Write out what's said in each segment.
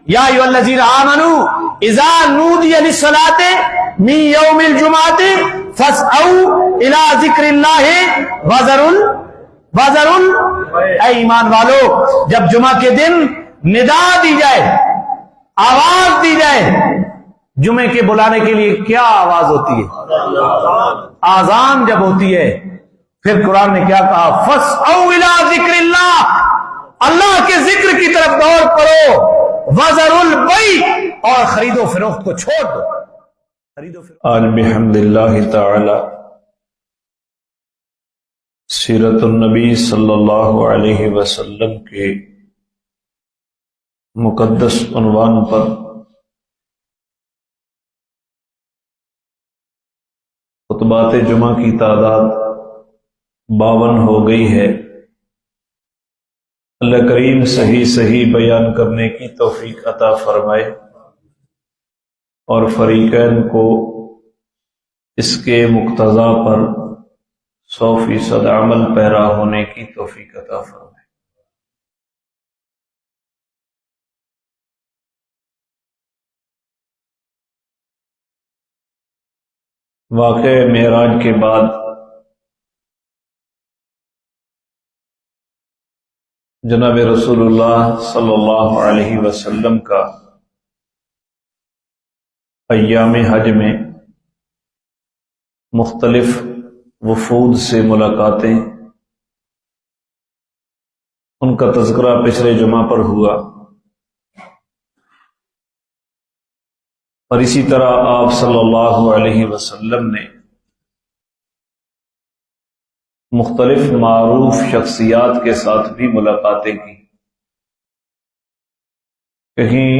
یا ایھا الذین آمنوا اذا نودی للصلاۃ من یوم الجمعۃ فاسعوا الی ذکر اللہ وذروا اے ایمان والو، جب جمعہ کے دن ندا دی جائے، آواز دی جائے، جمعے کے بلانے کے لیے کیا آواز ہوتی ہے؟ آذان جب ہوتی ہے، پھر قرآن نے کیا کہا؟ فاسعوا الی ذکر اللہ، اللہ کے ذکر کی طرف دوڑ پڑو، وذروا البیع، اور خرید و فروخت کو چھوڑ دو۔ آج بحمد اللہ تعالی سیرت النبی صلی اللہ علیہ وسلم کے مقدس عنوان پر خطبات جمعہ کی تعداد 52 ہو گئی ہے۔ اللہ کریم صحیح بیان کرنے کی توفیق عطا فرمائے اور فریقین کو اس کے مقتضا پر 100% عمل پیرا ہونے کی توفیق عطا فرمائے۔ واقعہ معراج کے بعد جناب رسول اللہ صلی اللہ علیہ وسلم کا ایام حج میں مختلف وفود سے ملاقاتیں، ان کا تذکرہ پچھلے جمعہ پر ہوا، اور اسی طرح آپ صلی اللہ علیہ وسلم نے مختلف معروف شخصیات کے ساتھ بھی ملاقاتیں کی۔ کہیں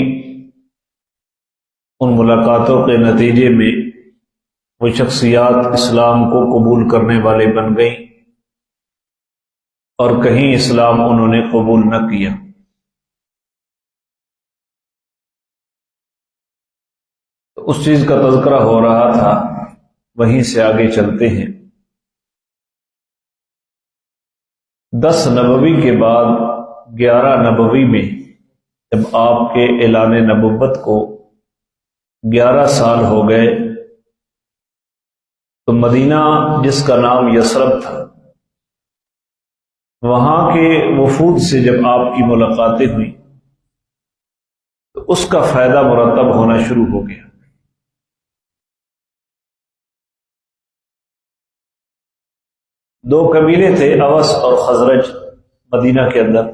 ان ملاقاتوں کے نتیجے میں وہ شخصیات اسلام کو قبول کرنے والے بن گئیں، اور کہیں اسلام انہوں نے قبول نہ کیا۔ تو اس چیز کا تذکرہ ہو رہا تھا، وہیں سے آگے چلتے ہیں۔ 10 نبوی کے بعد 11 نبوی میں جب آپ کے اعلان نبوت کو 11 سال ہو گئے، تو مدینہ جس کا نام یثرب تھا، وہاں کے وفود سے جب آپ کی ملاقاتیں ہوئیں تو اس کا فائدہ مرتب ہونا شروع ہو گیا۔ دو قبیلے تھے، اوس اور خزرج، مدینہ کے اندر۔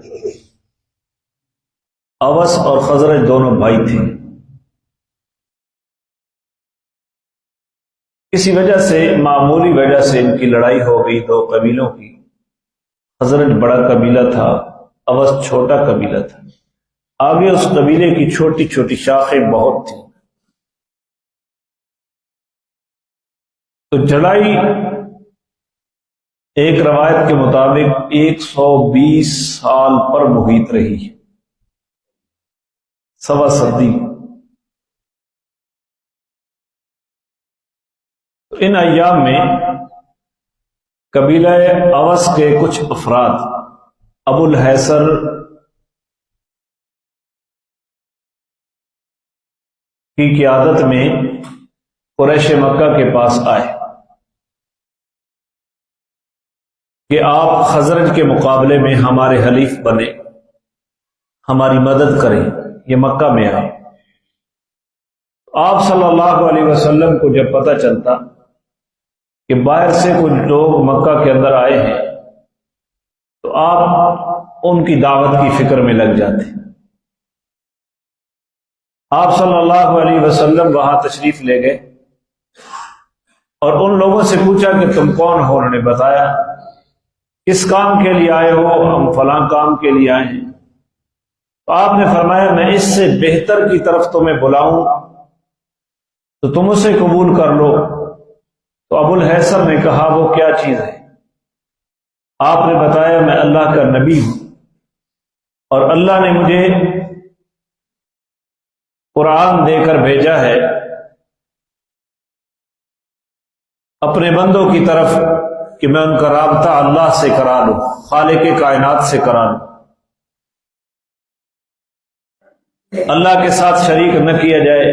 اوس اور خزرج دونوں بھائی تھے۔ کسی وجہ سے، معمولی وجہ سے ان کی لڑائی ہو گئی دو قبیلوں کی۔ خزرج بڑا قبیلہ تھا، اوس چھوٹا قبیلہ تھا۔ آگے اس قبیلے کی چھوٹی چھوٹی شاخیں بہت تھیں، تو لڑائی ایک روایت کے مطابق 120 سال پر محیط رہی، سوا صدی۔ ان ایام میں قبیلہ اوس کے کچھ افراد ابو الحیثر کی قیادت میں قریش مکہ کے پاس آئے کہ آپ خزرج کے مقابلے میں ہمارے حلیف بنے، ہماری مدد کریں۔ یہ مکہ میں آئے۔ آپ صلی اللہ علیہ وسلم کو جب پتہ چلتا کہ باہر سے کچھ لوگ مکہ کے اندر آئے ہیں، تو آپ ان کی دعوت کی فکر میں لگ جاتے۔ آپ صلی اللہ علیہ وسلم وہاں تشریف لے گئے اور ان لوگوں سے پوچھا کہ تم کون ہو؟ انہوں نے بتایا، کس کام کے لیے آئے ہو؟ ہم فلاں کام کے لیے آئے ہیں۔ تو آپ نے فرمایا، میں اس سے بہتر کی طرف تمہیں بلاؤں تو تم اسے قبول کر لو۔ تو ابو الحیثر نے کہا، وہ کیا چیز ہے؟ آپ نے بتایا، میں اللہ کا نبی ہوں اور اللہ نے مجھے قرآن دے کر بھیجا ہے اپنے بندوں کی طرف کہ میں ان کا رابطہ اللہ سے کرا لوں، خالق کائنات سے کرا لوں۔ اللہ کے ساتھ شریک نہ کیا جائے،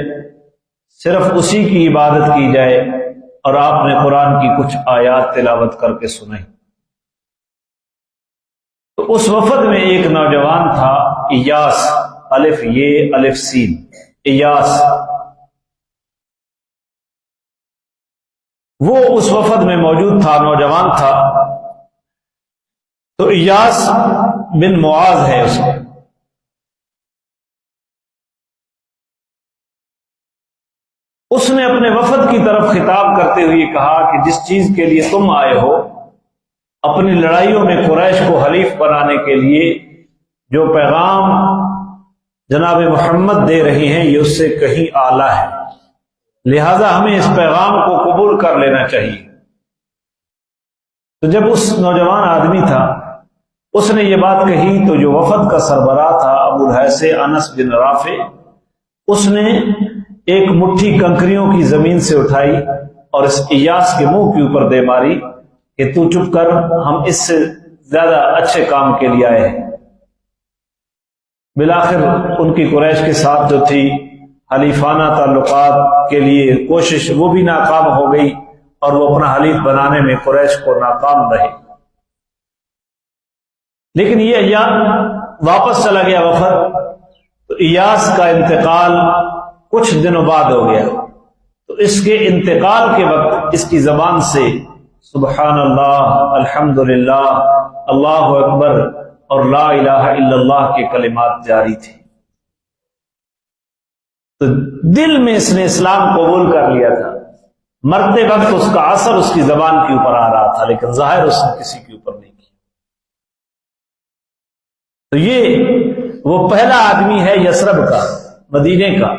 صرف اسی کی عبادت کی جائے، اور آپ نے قرآن کی کچھ آیات تلاوت کر کے سنائی۔ تو اس وفد میں ایک نوجوان تھا، ایاس، الف یہ الف سین، ایاس، وہ اس وفد میں موجود تھا، نوجوان تھا۔ تو ایاس بن معاذ ہے اس کا۔ اس نے اپنے وفد کی طرف خطاب کرتے ہوئے کہا کہ جس چیز کے لیے تم آئے ہو، اپنی لڑائیوں میں قریش کو حلیف بنانے کے لیے جو پیغام جناب محمد دے رہی ہیں، یہ اس سے کہیں اعلیٰ ہے، لہذا ہمیں اس پیغام کو قبول کر لینا چاہیے۔ تو جب اس نوجوان آدمی تھا، اس نے یہ بات کہی تو جو وفد کا سربراہ تھا ابو الحیث انس بن رافع، اس نے ایک مٹھی کنکریوں کی زمین سے اٹھائی اور اس ایاس کے منہ کے اوپر دے ماری کہ تو چپ کر، ہم اس سے زیادہ اچھے کام کے لیے آئے ہیں۔ بالآخر ان کی قریش کے ساتھ جو تھی حلیفانہ تعلقات کے لیے کوشش، وہ بھی ناکام ہو گئی اور وہ اپنا حلیف بنانے میں قریش کو ناکام رہے۔ لیکن یہ ایاس واپس چلا گیا وفد۔ تو ایاس کا انتقال کچھ دنوں بعد ہو گیا۔ تو اس کے انتقال کے وقت اس کی زبان سے سبحان اللہ، الحمدللہ، اللہ اکبر اور لا الہ الا اللہ کے کلمات جاری تھے۔ تو دل میں اس نے اسلام قبول کر لیا تھا، مرتے وقت اس کا اثر اس کی زبان کے اوپر آ رہا تھا، لیکن ظاہر اس نے کسی کے اوپر نہیں کیا۔ تو یہ وہ پہلا آدمی ہے یثرب کا، مدینے کا،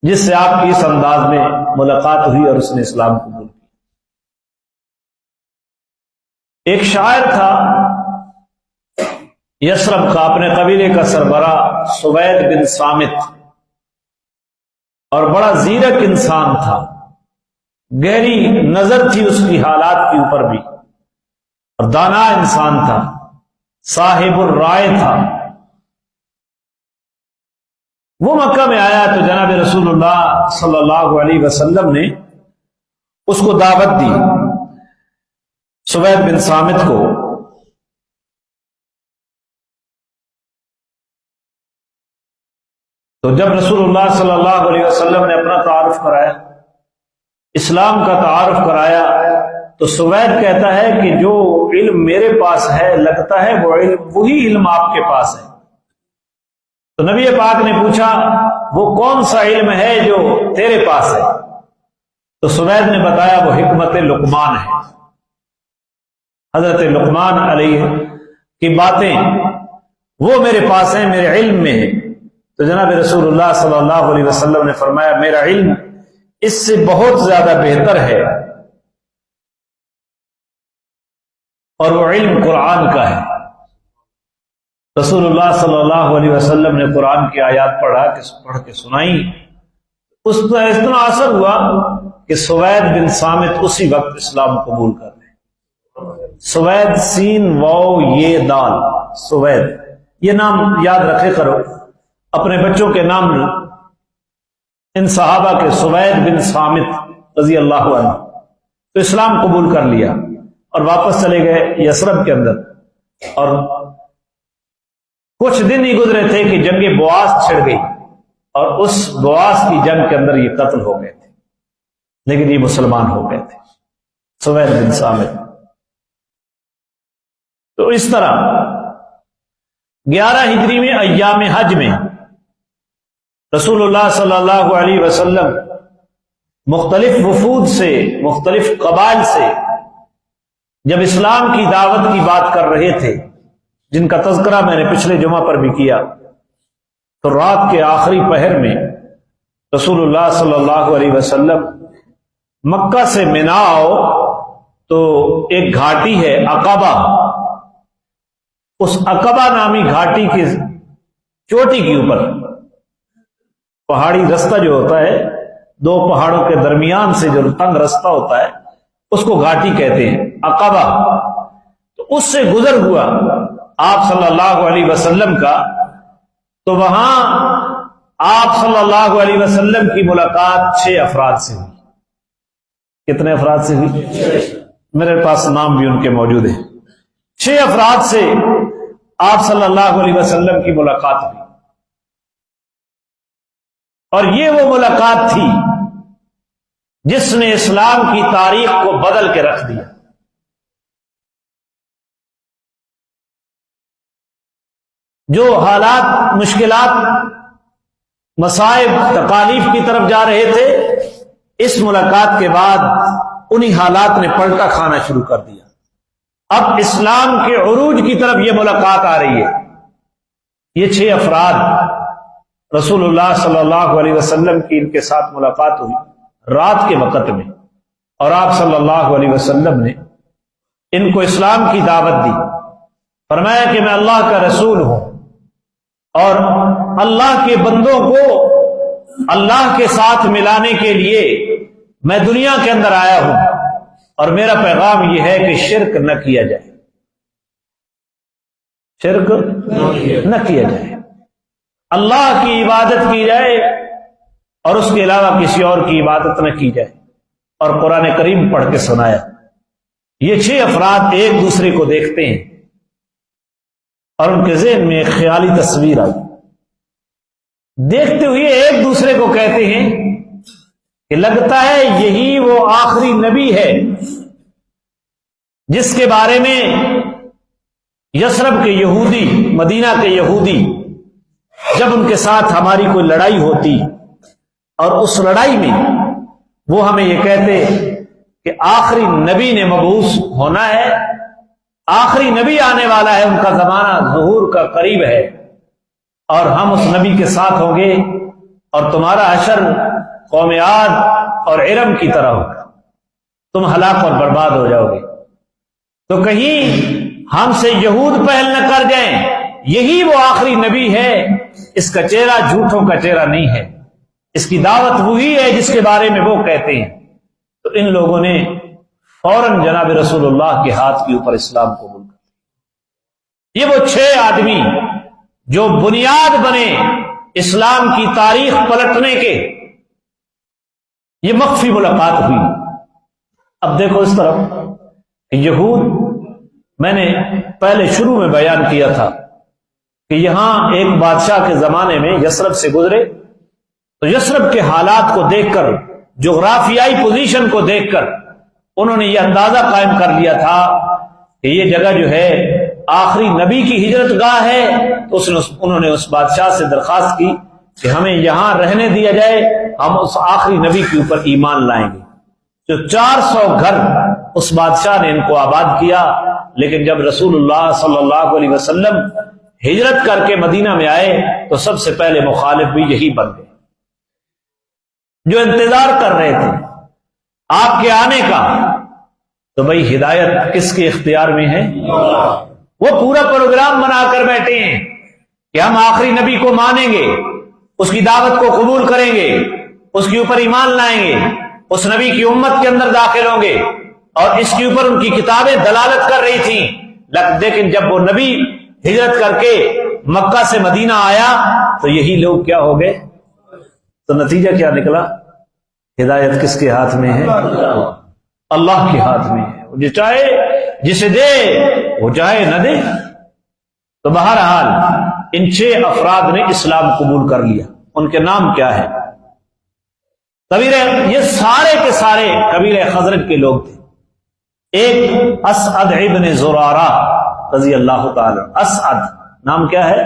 جس سے آپ کی اس انداز میں ملاقات ہوئی اور اس نے اسلام قبول کیا۔ ایک شاعر تھا یثرب کا، اپنے قبیلے کا سربراہ سوید بن صامت، اور بڑا زیرک انسان تھا، گہری نظر تھی اس کی حالات کے اوپر بھی، اور دانا انسان تھا، صاحب الرائے تھا۔ وہ مکہ میں آیا تو جناب رسول اللہ صلی اللہ علیہ وسلم نے اس کو دعوت دی، سوید بن صامت کو۔ تو جب رسول اللہ صلی اللہ علیہ وسلم نے اپنا تعارف کرایا، اسلام کا تعارف کرایا، تو سوید کہتا ہے کہ جو علم میرے پاس ہے، لگتا ہے وہی علم آپ کے پاس ہے۔ تو نبی پاک نے پوچھا وہ کون سا علم ہے جو تیرے پاس ہے؟ تو سوید نے بتایا وہ حکمت لقمان ہے، حضرت لقمان علیہ کی باتیں وہ میرے پاس ہیں، میرے علم میں ہے۔ تو جناب رسول اللہ صلی اللہ علیہ وسلم نے فرمایا میرا علم اس سے بہت زیادہ بہتر ہے، اور وہ علم قرآن کا ہے۔ رسول اللہ صلی اللہ علیہ وسلم نے قرآن کی آیات پڑھ کے سنائی، اس کا اتنا اثر ہوا کہ سوید بن صامت اسی وقت اسلام قبول کر لے۔ سوید، سین واو یہ دال، سوید، یہ نام یاد رکھے کرو، اپنے بچوں کے نام ان صحابہ کے، سوید بن صامت رضی اللہ عنہ، تو اسلام قبول کر لیا اور واپس چلے گئے یثرب کے اندر۔ اور کچھ دن ہی گزرے تھے کہ جنگ بواس چھڑ گئی، اور اس بواس کی جنگ کے اندر یہ قتل ہو گئے تھے، لیکن یہ مسلمان ہو گئے تھے، سوید بن صامت۔ تو اس طرح 11 ہجری میں ایام حج میں رسول اللہ صلی اللہ علیہ وسلم مختلف وفود سے، مختلف قبائل سے جب اسلام کی دعوت کی بات کر رہے تھے، جن کا تذکرہ میں نے پچھلے جمعہ پر بھی کیا، تو رات کے آخری پہر میں رسول اللہ صلی اللہ علیہ وسلم مکہ سے منا آؤ تو ایک گھاٹی ہے عقبہ، اس عقبہ نامی گھاٹی کی چوٹی کے اوپر پہاڑی رستہ جو ہوتا ہے، دو پہاڑوں کے درمیان سے جو تنگ رستہ ہوتا ہے، اس کو گھاٹی کہتے ہیں، عقبہ۔ تو اس سے گزر ہوا آپ صلی اللہ علیہ وسلم کا، تو تو وہاں آپ صلی اللہ علیہ وسلم کی ملاقات 6 افراد سے ہوئی۔ کتنے افراد سے ہوئی؟ میرے پاس نام بھی ان کے موجود ہیں۔ 6 افراد سے آپ صلی اللہ علیہ وسلم کی ملاقات ہوئی، اور یہ وہ ملاقات تھی جس نے اسلام کی تاریخ کو بدل کے رکھ دیا۔ جو حالات، مشکلات، مصائب، تکالیف کی طرف جا رہے تھے، اس ملاقات کے بعد انہی حالات نے پلٹا کھانا شروع کر دیا۔ اب اسلام کے عروج کی طرف یہ ملاقات آ رہی ہے۔ یہ 6 افراد رسول اللہ صلی اللہ علیہ وسلم کی ان کے ساتھ ملاقات ہوئی رات کے وقت میں، اور آپ صلی اللہ علیہ وسلم نے ان کو اسلام کی دعوت دی۔ فرمایا کہ میں اللہ کا رسول ہوں، اور اللہ کے بندوں کو اللہ کے ساتھ ملانے کے لیے میں دنیا کے اندر آیا ہوں، اور میرا پیغام یہ ہے کہ شرک نہ کیا جائے، شرک نہ کیا جائے، اللہ کی عبادت کی جائے اور اس کے علاوہ کسی اور کی عبادت نہ کی جائے۔ اور قرآن کریم پڑھ کے سنایا۔ یہ 6 افراد ایک دوسرے کو دیکھتے ہیں اور ان کے ذہن میں ایک خیالی تصویر آئی۔ دیکھتے ہوئے ایک دوسرے کو کہتے ہیں کہ لگتا ہے یہی وہ آخری نبی ہے جس کے بارے میں یثرب کے یہودی، مدینہ کے یہودی، جب ان کے ساتھ ہماری کوئی لڑائی ہوتی اور اس لڑائی میں وہ ہمیں یہ کہتے کہ آخری نبی نے مبعوث ہونا ہے، آخری نبی آنے والا ہے، ان کا زمانہ ظہور کا قریب ہے، اور ہم اس نبی کے ساتھ ہوں گے، اور تمہارا حشر قوم عاد اور ارم کی طرح ہوگا، تم ہلاک اور برباد ہو جاؤ گے۔ تو کہیں ہم سے یہود پہل نہ کر جائیں، یہی وہ آخری نبی ہے، اس کا چہرہ جھوٹوں کا چہرہ نہیں ہے، اس کی دعوت وہی ہے جس کے بارے میں وہ کہتے ہیں۔ تو ان لوگوں نے فوراً جناب رسول اللہ کے ہاتھ کے اوپر اسلام قبول کر۔ یہ وہ 6 آدمی جو بنیاد بنے اسلام کی تاریخ پلٹنے کے، یہ مخفی ملاقات ہوئی۔ اب دیکھو اس طرف یہود، میں نے پہلے شروع میں بیان کیا تھا کہ یہاں ایک بادشاہ کے زمانے میں یثرب سے گزرے، تو یثرب کے حالات کو دیکھ کر، جغرافیائی پوزیشن کو دیکھ کر انہوں نے یہ اندازہ قائم کر لیا تھا کہ یہ جگہ جو ہے آخری نبی کی ہجرت گاہ ہے۔ تو انہوں نے اس بادشاہ سے درخواست کی کہ ہمیں یہاں رہنے دیا جائے، ہم اس آخری نبی کے اوپر ایمان لائیں گے۔ جو 400 گھر اس بادشاہ نے ان کو آباد کیا، لیکن جب رسول اللہ صلی اللہ علیہ وسلم ہجرت کر کے مدینہ میں آئے تو سب سے پہلے مخالف بھی یہی بن گئے، جو انتظار کر رہے تھے آپ کے آنے کا۔ تو بھئی ہدایت کس کے اختیار میں ہے؟ وہ پورا پروگرام بنا کر بیٹھے ہیں کہ ہم آخری نبی کو مانیں گے، اس کی دعوت کو قبول کریں گے، اس کے اوپر ایمان لائیں گے، اس نبی کی امت کے اندر داخل ہوں گے، اور اس کے اوپر ان کی کتابیں دلالت کر رہی تھیں۔ لیکن جب وہ نبی ہجرت کر کے مکہ سے مدینہ آیا تو یہی لوگ کیا ہو گئے؟ تو نتیجہ کیا نکلا؟ ہدایت کس کے ہاتھ میں ہے؟ اللہ کے ہاتھ میں ہے۔ وہ جو چاہے جسے دے، وہ چاہے نہ دے۔ تو بہرحال ان 6 افراد نے اسلام قبول کر لیا۔ ان کے نام کیا ہے؟ قبیلہ، یہ سارے کے سارے قبیلہ خزرج کے لوگ تھے۔ ایک اسعد ابن زرارہ رضی اللہ تعالی، اسعد نام کیا ہے؟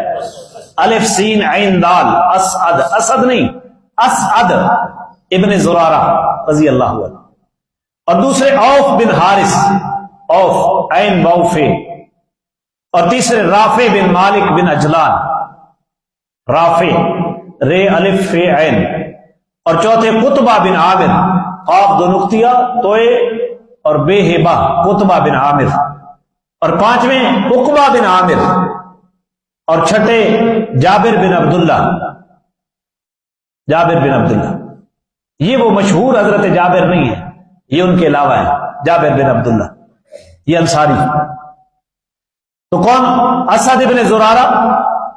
الف سین عین دال، اسعد، اسد نہیں، اسعد ابن زرارہ رضی اللہ عنہ۔ اور دوسرے اوف بن حارث، اوف عین باؤفے، اور تیسرے رافع بن مالک بن اجلان، رافع رے الف فے عین، اور چوتھے قطبہ بن عامر، قاف 2 نقطیہ توئے اور بے ہبہ، قطبہ بن عامر، اور 5ویں عقبہ بن عامر، اور چھٹے جابر بن عبداللہ، جابر بن عبداللہ۔ یہ وہ مشہور حضرت جابر نہیں ہے، یہ ان کے علاوہ ہے، جابر بن عبداللہ، یہ انصاری۔ تو کون؟ اسد ابن زرارہ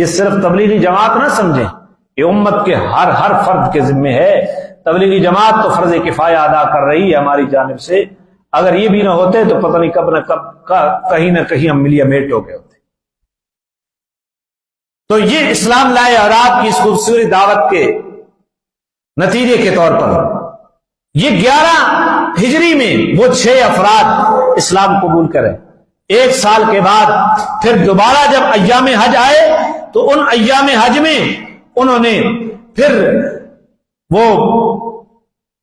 یہ صرف تبلیغی جماعت نہ سمجھیں، یہ امت کے ہر فرد کے ذمے ہے۔ تبلیغی جماعت تو فرض کفایہ ادا کر رہی ہے ہماری جانب سے، اگر یہ بھی نہ ہوتے تو پتہ نہیں کب نہ کہیں نہ کہیں ہم ملیا میٹ ہو گئے ہوتے۔ تو یہ اسلام لائے اور آپ کی اس خوبصورت دعوت کے نتیجے کے طور پر یہ 11 ہجری میں وہ 6 افراد اسلام قبول کریں۔ 1 سال کے بعد پھر دوبارہ جب ایام حج آئے تو ان ایام حج میں انہوں نے پھر وہ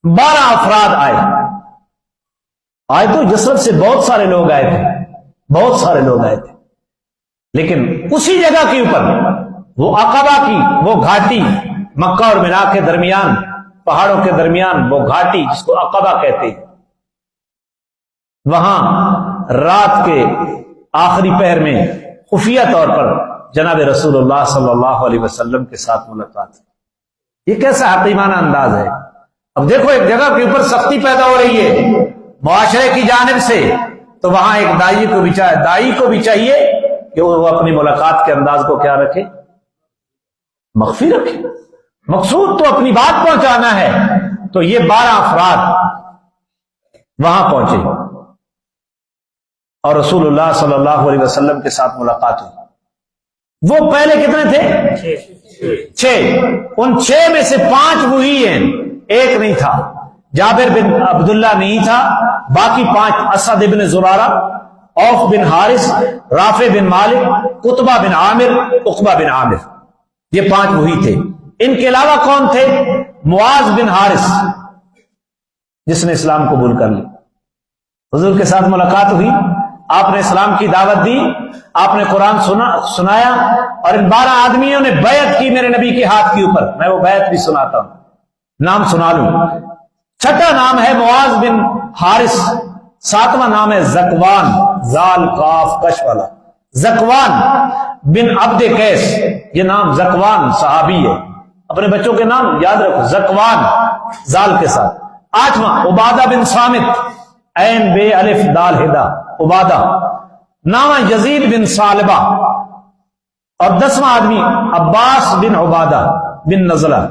12 افراد آئے تو یثرب سے بہت سارے لوگ آئے تھے، لیکن اسی جگہ کے اوپر وہ عقبہ کی وہ گھاٹی، مکہ اور مینا کے درمیان، پہاڑوں کے درمیان وہ گھاٹی جس کو عقبہ کہتے ہیں، وہاں رات کے آخری پہر میں خفیہ طور پر جناب رسول اللہ صلی اللہ علیہ وسلم کے ساتھ ملاقات ہے۔ یہ کیسا حکیمانہ انداز ہے۔ اب دیکھو ایک جگہ کے اوپر سختی پیدا ہو رہی ہے معاشرے کی جانب سے، تو وہاں ایک دائی کو بھی چاہیے کہ وہ اپنی ملاقات کے انداز کو کیا رکھے، مخفی رکھے۔ مقصود تو اپنی بات پہنچانا ہے۔ تو یہ 12 افراد وہاں پہنچے اور رسول اللہ صلی اللہ علیہ وسلم کے ساتھ ملاقات ہوئی۔ وہ پہلے کتنے تھے؟ 6۔ ان 6 میں سے 5 وہی ہیں، ایک نہیں تھا، جابر بن عبداللہ نہیں تھا، باقی 5 اسد بن زرارہ، اوف بن حارث، رافع بن مالک، قطبہ بن عامر، عقبہ بن عامر، یہ 5 وہی تھے۔ ان کے علاوہ کون تھے؟ معاذ بن حارث، جس نے اسلام قبول کر لی۔ حضور کے ساتھ ملاقات ہوئی، آپ نے اسلام کی دعوت دی، آپ نے قرآن سنایا، اور ان 12 آدمیوں نے بیعت کی میرے نبی کے ہاتھ کے اوپر۔ میں وہ بیعت بھی سناتا ہوں، نام سنا لوں۔ 6واں نام ہے معاذ بن حارث، 7واں نام ہے زکوان، زال قاف کش والا، زکوان بن عبد قیس، یہ نام زکوان صحابی ہے، اپنے بچوں کے نام یاد رکھو، زکوان زال کے ساتھ۔ 8واں عبادہ بن صامت، عین بے الف دال ہدا، عبادہ۔ 9واں یزید بن ثعلبہ، اور 10واں آدمی عباس بن عبادہ بن نزلہ،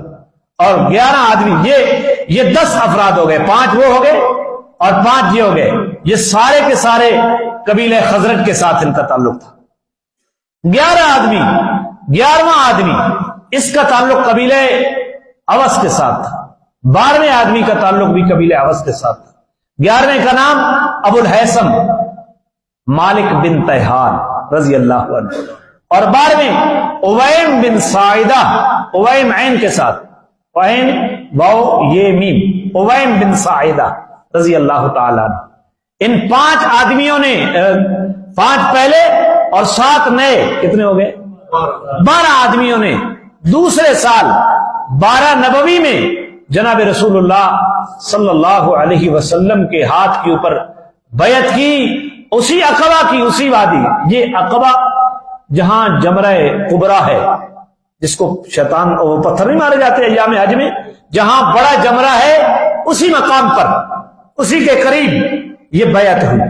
اور 11 آدمی، یہ 10 افراد ہو گئے، 5 وہ ہو گئے اور 5 یہ ہو گئے۔ یہ سارے کے سارے قبیلہ خزرج کے ساتھ ان کا تعلق تھا۔ 11واں آدمی اس کا تعلق قبیلہ اوس کے ساتھ تھا، 12ویں آدمی کا تعلق بھی قبیلہ اوس کے ساتھ تھا۔ 11ویں کا نام ابو الحیثم مالک بن تیہان رضی اللہ عنہ، اور 12ویں اویم بن ساعدہ، اویم عین کے ساتھ، عین واو یہ میم، اویم بن ساعدہ رضی اللہ تعالی عنہ۔ ان 5 آدمیوں نے 5 پہلے اور 7 نئے، کتنے ہو گئے؟ 12 آدمیوں نے دوسرے سال 12 نبوی میں جناب رسول اللہ صلی اللہ علیہ وسلم کے ہاتھ کے اوپر بیعت کی، اسی عقبہ کی، اسی وادی۔ یہ عقبہ جہاں جمرہ کبریٰ ہے، جس کو شیطان وہ پتھر نہیں مارے جاتے ایام حج میں، جہاں بڑا جمرہ ہے اسی مقام پر، اسی کے قریب یہ بیعت ہوئی۔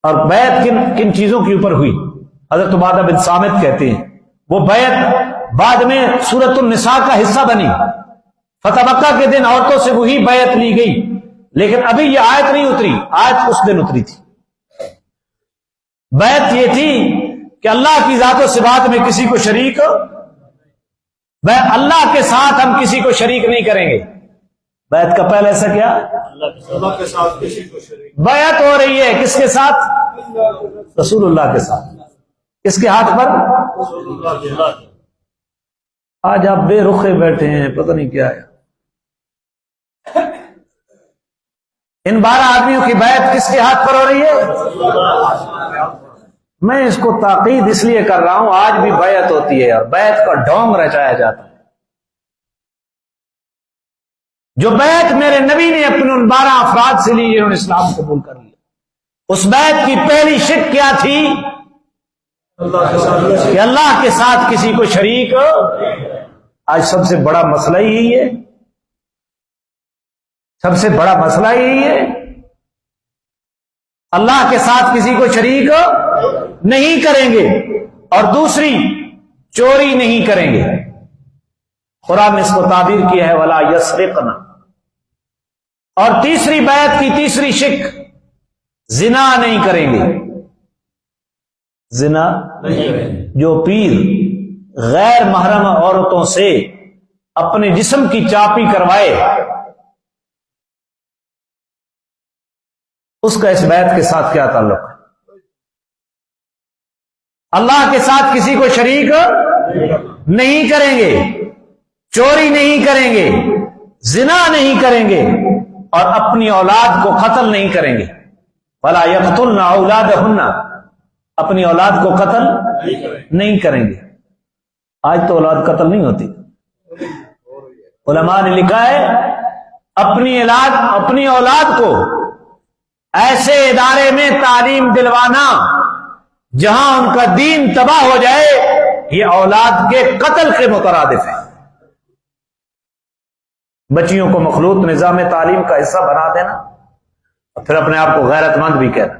اور بیعت کن چیزوں کے اوپر ہوئی؟ حضرت عبادہ بن صامت کہتے ہیں وہ بیعت بعد میں سورۃ النساء کا حصہ بنی، فتح مکہ کے دن عورتوں سے وہی بیعت لی گئی، لیکن ابھی یہ آیت نہیں اتری، آیت اس دن اتری تھی۔ بیعت یہ تھی کہ اللہ کی ذات و صفات میں کسی کو شریک، اللہ کے ساتھ ہم کسی کو شریک نہیں کریں گے۔ بیعت کا پہلا ایسا کیا؟ اللہ کے ساتھ کسی کو شریک۔ بیعت ہو رہی ہے کس کے ساتھ؟ رسول اللہ کے ساتھ۔ کس کے ہاتھ پر؟ آج آپ بے رخے بیٹھے ہیں، پتہ نہیں کیا ہے۔ ان 12 آدمیوں کی بیعت کس کے ہاتھ پر ہو رہی ہے؟ میں اس کو تاکید اس لیے کر رہا ہوں، آج بھی بیعت ہوتی ہے اور بیعت کا ڈھونگ رچایا جاتا ہے۔ جو بیعت میرے نبی نے اپنے ان 12 افراد سے لی جنہوں نے اسلام قبول کر لیا، اس بیعت کی پہلی شرط کیا تھی؟ کہ اللہ کے ساتھ کسی کو شریک۔ آج سب سے بڑا مسئلہ یہی ہے، سب سے بڑا مسئلہ یہی ہے، اللہ کے ساتھ کسی کو شریک نہیں کریں گے۔ اور دوسری چوری نہیں کریں گے. قرآن نے اس کو تعبیر کیا ہے ولا یسرقنا. اور تیسری بیعت کی تیسری شک زنا نہیں کریں گے. زنا جو پیر غیر محرم عورتوں سے اپنے جسم کی چاپی کروائے اس کا اس بیعت کے ساتھ کیا تعلق ہے؟ اللہ کے ساتھ کسی کو شریک نہیں کریں گے، چوری نہیں کریں گے، زنا نہیں کریں گے، اور اپنی اولاد کو قتل نہیں کریں گے. ولا یقتلن اولادہن، اپنی اولاد کو قتل نہیں کریں گے. آج تو اولاد قتل نہیں ہوتی. علماء نے لکھا ہے اپنی اولاد کو ایسے ادارے میں تعلیم دلوانا جہاں ان کا دین تباہ ہو جائے، یہ اولاد کے قتل کے مترادف ہے. بچیوں کو مخلوط نظام تعلیم کا حصہ بنا دینا اور پھر اپنے آپ کو غیرت مند بھی کہنا،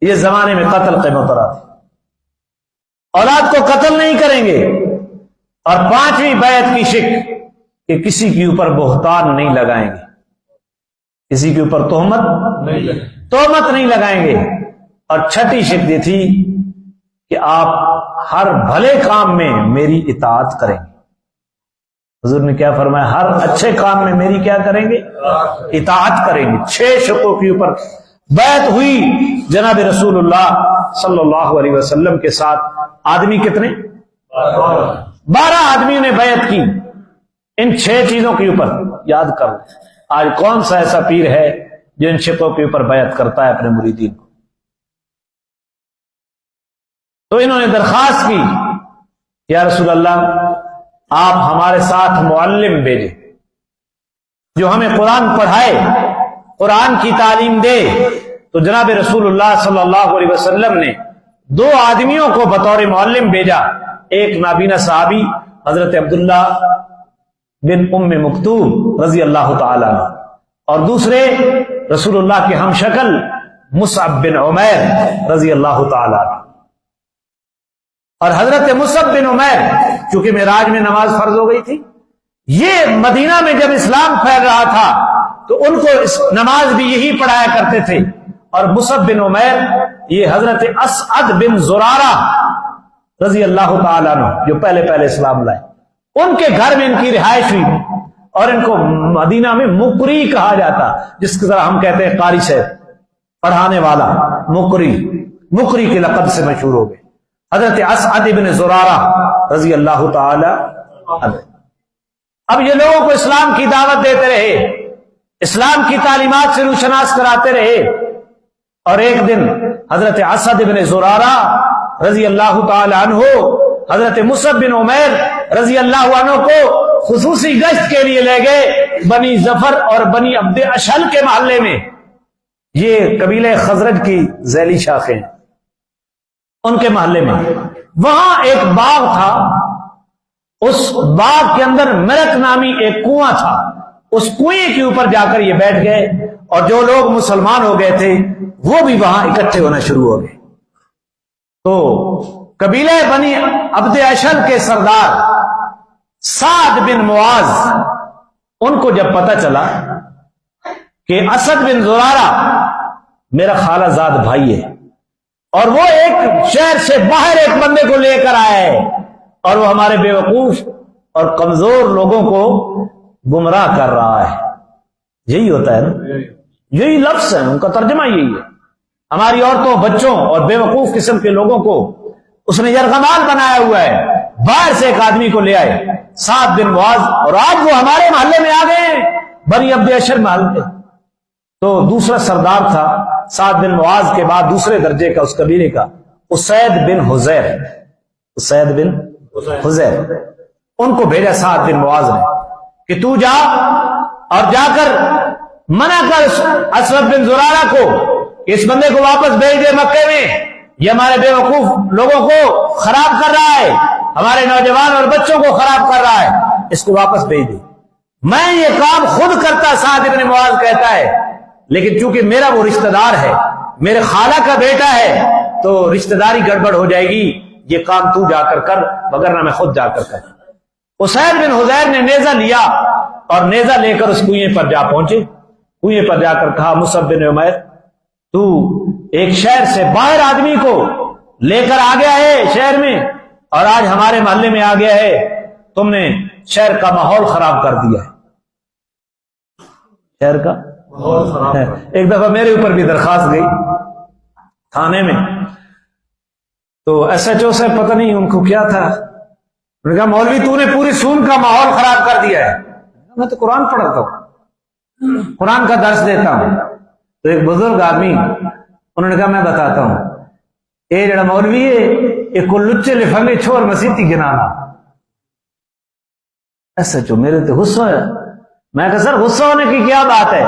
یہ زمانے میں قتل کے مترادف. اولاد کو قتل نہیں کریں گے. اور پانچویں بیعت کی شک کہ کسی کے اوپر بہتان نہیں لگائیں گے، کسی کے اوپر تہمت نہیں لگائیں گے. اور چھٹی شک یہ تھی کہ آپ ہر بھلے کام میں میری اطاعت کریں گے. حضور نے کیا فرمایا؟ ہر اچھے کام میں میری کیا کریں گے؟ اطاعت کریں گے. 6 شکوں کے اوپر بیعت ہوئی جناب رسول اللہ صلی اللہ علیہ وسلم کے ساتھ. آدمی کتنے؟ 12 آدمیوں نے بیعت کی ان 6 چیزوں کے اوپر. یاد کرو آج کون سا ایسا پیر ہے جو ان شکوں کے اوپر بیعت کرتا ہے اپنے مریدین کو؟ تو انہوں نے درخواست کی یا رسول اللہ آپ ہمارے ساتھ معلم بھیجیں جو ہمیں قرآن پڑھائے، قرآن کی تعلیم دے. تو جناب رسول اللہ صلی اللہ علیہ وسلم نے 2 آدمیوں کو بطور معلم بھیجا. ایک نابینا صحابی حضرت عبداللہ بن ام مکتوم رضی اللہ تعالی عنہ، اور دوسرے رسول اللہ کے ہم شکل مصعب بن عمیر رضی اللہ تعالی عنہ. اور حضرت مصعب بن عمیر چونکہ معراج میں نماز فرض ہو گئی تھی، یہ مدینہ میں جب اسلام پھیل رہا تھا تو ان کو نماز بھی یہی پڑھایا کرتے تھے. اور مصعب بن عمیر یہ حضرت اسعد بن زرارہ رضی اللہ تعالیٰ عنہ جو پہلے اسلام لائے، ان کے گھر میں ان کی رہائش ہوئی. اور ان کو مدینہ میں مقری کہا جاتا، جس کی طرح ہم کہتے ہیں قاری صاحب، پڑھانے والا. مقری کے لقب سے مشہور ہو گئے حضرت اسعد بن زرارہ رضی اللہ تعالی عنہ. اب یہ لوگوں کو اسلام کی دعوت دیتے رہے، اسلام کی تعلیمات سے روشناس کراتے رہے. اور ایک دن حضرت اسعد بن زرارہ رضی اللہ تعالی عنہ حضرت مصعب بن عمیر رضی اللہ عنہ کو خصوصی گشت کے لیے لے گئے بنی ظفر اور بنی عبد اشہل کے محلے میں. یہ قبیلہ خزرج کی ذیلی شاخیں، ان کے محلے میں. وہاں ایک باغ تھا، اس باغ کے اندر مرک نامی ایک کنواں تھا. اس کنویں کے اوپر جا کر یہ بیٹھ گئے اور جو لوگ مسلمان ہو گئے تھے وہ بھی وہاں اکٹھے ہونا شروع ہو گئے. تو قبیلہ بنی عبد اشہل کے سردار سعد بن معاذ، ان کو جب پتہ چلا کہ اسد بن زرارہ میرا خالہ زاد بھائی ہے اور وہ ایک شہر سے باہر ایک بندے کو لے کر آیا ہے اور وہ ہمارے بیوقوف اور کمزور لوگوں کو گمراہ کر رہا ہے. یہی ہوتا ہے نا، یہی لفظ ہے، ان کا ترجمہ یہی ہے. ہماری عورتوں، بچوں اور بیوقوف قسم کے لوگوں کو اس نے یرغمال بنایا ہوا ہے. باہر سے ایک آدمی کو لے آئے سعد بن معاذ، اور آج وہ ہمارے محلے میں آ گئے بنی عبد اشہل محلے. تو دوسرا سردار تھا سعد بن معاذ کے بعد دوسرے درجے کا اس قبیلے کا اسید بن حزیر. اسید بن حزیر، ان کو بھیجا سعد بن معاذ نے کہ تو جا اور جا کر منع کر اسد بن زرارہ کو کہ اس بندے کو واپس بھیج دے مکے میں، یہ ہمارے بیوقوف لوگوں کو خراب کر رہا ہے، ہمارے نوجوان اور بچوں کو خراب کر رہا ہے، اس کو واپس بھیج دے. میں یہ کام خود کرتا، سعد بن معاذ کہتا ہے، لیکن چونکہ میرا وہ رشتہ دار ہے، میرے خالہ کا بیٹا ہے، تو رشتہ داری گڑبڑ ہو جائے گی، یہ کام تو جا کر کر، وگرنہ میں خود جا کر کر۔ اسید بن حضیر نے نیزہ لیا اور نیزہ لے کر اس کنویں پر جا پہنچے۔ کنویں پر جا کر کہا مصعب بن عمیر، تو ایک شہر سے باہر آدمی کو لے کر آ گیا ہے شہر میں، اور آج ہمارے محلے میں آ گیا ہے، تم نے شہر کا ماحول خراب کر دیا ہے۔ شہر کا ایک دفعہ میرے اوپر بھی درخواست گئی تھانے میں، تو ایس ایچ او سے پتہ نہیں ان کو کیا تھا، انہوں نے کہا مولوی تو نے پوری سون کا ماحول خراب کر دیا ہے۔ میں تو قرآن پڑھتا ہوں، قرآن کا درس دیتا ہوں۔ تو ایک بزرگ آدمی انہوں نے کہا میں بتاتا ہوں، اے جڑا مولوی ہے یہ کو لچے لفنگے چھوڑ مسیتی گنانا۔ ایس ایچ او میرے تو غصہ ہے۔ میں کہا سر غصہ ہونے کی کیا بات ہے،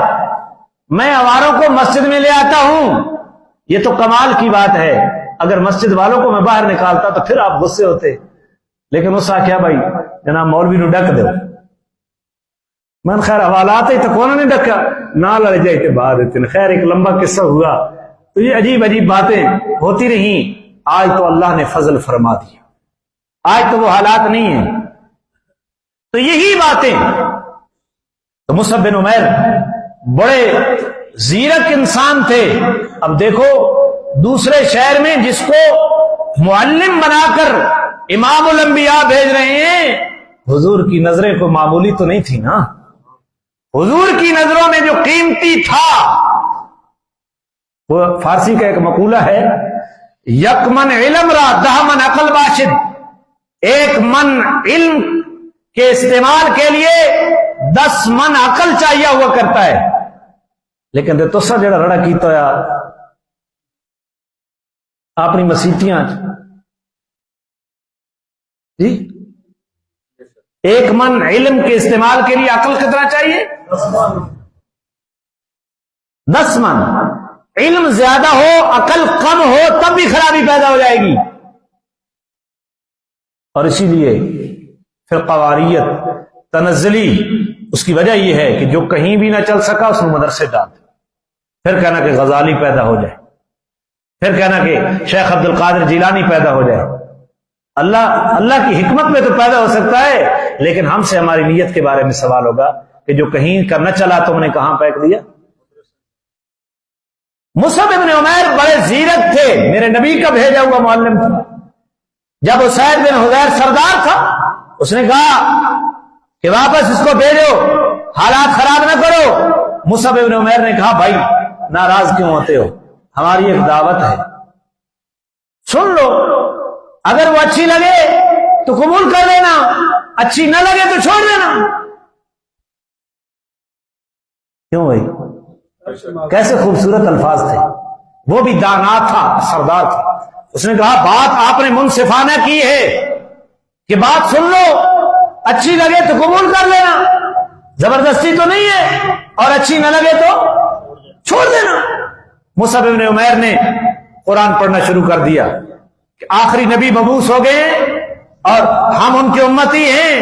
میں آواروں کو مسجد میں لے آتا ہوں، یہ تو کمال کی بات ہے، اگر مسجد والوں کو میں باہر نکالتا تو پھر آپ غصے ہوتے، لیکن اس کیا بھائی جناب مولوی نو ڈک دو۔ من خیر حوالات ہی تو کون نے ڈکا نہ لڑ جائے تے بعد اتنے۔ خیر ایک لمبا قصہ ہوا، تو یہ عجیب عجیب باتیں ہوتی رہیں۔ آج تو اللہ نے فضل فرما دیا، آج تو وہ حالات نہیں ہیں۔ تو یہی باتیں، تو مصعب بن عمیر بڑے زیرک انسان تھے۔ اب دیکھو دوسرے شہر میں جس کو معلم بنا کر امام الانبیاء بھیج رہے ہیں، حضور کی نظریں کو معمولی تو نہیں تھی نا۔ حضور کی نظروں میں جو قیمتی تھا، وہ فارسی کا ایک مقولہ ہے، یک من علم را دہ من عقل باشد، ایک من علم کے استعمال کے لیے 10 من عقل چاہیے ہوا کرتا ہے، لیکن تو سا جڑا رڑا کیتا ہے اپنی مسیتیاں جی، ایک من علم کے استعمال کے لیے عقل کتنا چاہیے؟ 10 من۔ علم زیادہ ہو عقل کم ہو تب بھی خرابی پیدا ہو جائے گی۔ اور اسی لیے فرقواریت تنزلی اس کی وجہ یہ ہے کہ جو کہیں بھی نہ چل سکا اس میں مدرسے ڈال دے، پھر کہنا کہ غزالی پیدا ہو جائے، پھر کہنا کہ شیخ عبد القادر جیلانی پیدا ہو جائے۔ اللہ کی حکمت میں تو پیدا ہو سکتا ہے، لیکن ہم سے ہماری نیت کے بارے میں سوال ہوگا کہ جو کہیں کا نہ چلا تم نے کہاں پھینک دیا۔ مصعب بن عمیر بڑے زیرک تھے، میرے نبی کا بھیجا ہوا معلم تھا۔ جب اسید بن حضیر سردار تھا، اس نے کہا کہ واپس اس کو بھیجو، حالات خراب نہ کرو۔ مصعب بن عمیر نے کہا بھائی ناراض کیوں ہوتے ہو، ہماری ایک دعوت ہے، سن لو، اگر وہ اچھی لگے تو قبول کر لینا، اچھی نہ لگے تو چھوڑ دینا۔ کیوں بھائی؟ کیسے خوبصورت الفاظ تھے، وہ بھی دانا تھا، سردار تھا۔ اس نے کہا بات آپ نے منصفانہ کی ہے کہ بات سن لو، اچھی لگے تو قبول کر لینا، زبردستی تو نہیں ہے، اور اچھی نہ لگے تو چھوڑ دینا۔ مصعب بن عمیر نے قرآن پڑھنا شروع کر دیا کہ آخری نبی مبعوث ہو گئے اور ہم ان کے امتی ہیں،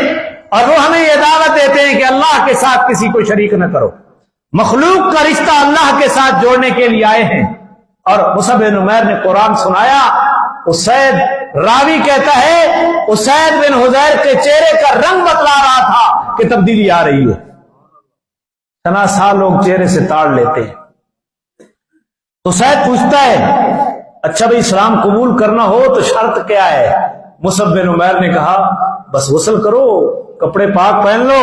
اور وہ ہمیں یہ دعوت دیتے ہیں کہ اللہ کے ساتھ کسی کو شریک نہ کرو، مخلوق کا رشتہ اللہ کے ساتھ جوڑنے کے لیے آئے ہیں۔ اور مصعب بن عمیر نے قرآن سنایا۔ اسید راوی کہتا ہے اسید بن حضیر کے چہرے کا رنگ بتلا رہا تھا کہ تبدیلی آ رہی ہے۔ تناسا لوگ چہرے سے تاڑ لیتے ہیں۔ تو اسید پوچھتا ہے اچھا بھائی اسلام قبول کرنا ہو تو شرط کیا ہے؟ مصعب بن عمیر نے کہا بس غسل کرو، کپڑے پاک پہن لو،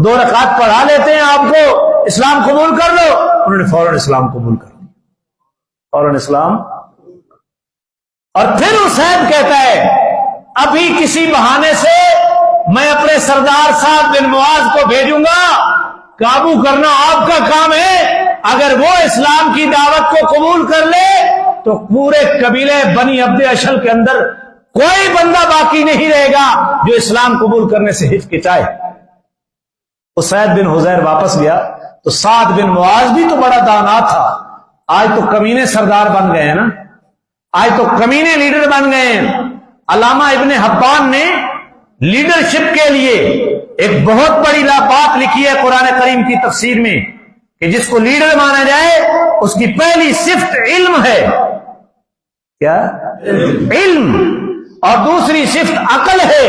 2 رکعت پڑھا لیتے ہیں آپ کو، اسلام قبول کر لو۔ انہوں نے فوراً اسلام قبول کر لیا، فوراً اسلام۔ اور پھر اسید کہتا ہے ابھی کسی بہانے سے میں اپنے سردار صاحب بن معاذ کو بھیجوں گا، قابو کرنا آپ کا کام ہے۔ اگر وہ اسلام کی دعوت کو قبول کر لے تو پورے قبیلے بنی عبد اشہل کے اندر کوئی بندہ باقی نہیں رہے گا جو اسلام قبول کرنے سے ہچکچائے۔ اسید بن حضیر واپس گیا تو سعد بن معاذ بھی تو بڑا دانا تھا، آج تو کمینے سردار بن گئے ہیں نا، آج تو کمینے لیڈر بن گئے ہیں۔ علامہ ابن حبان نے لیڈرشپ کے لیے ایک بہت بڑی بات لکھی ہے قرآن کریم کی تفسیر میں کہ جس کو لیڈر مانا جائے اس کی پہلی صفت علم ہے، کیا؟ علم. اور دوسری صفت عقل ہے,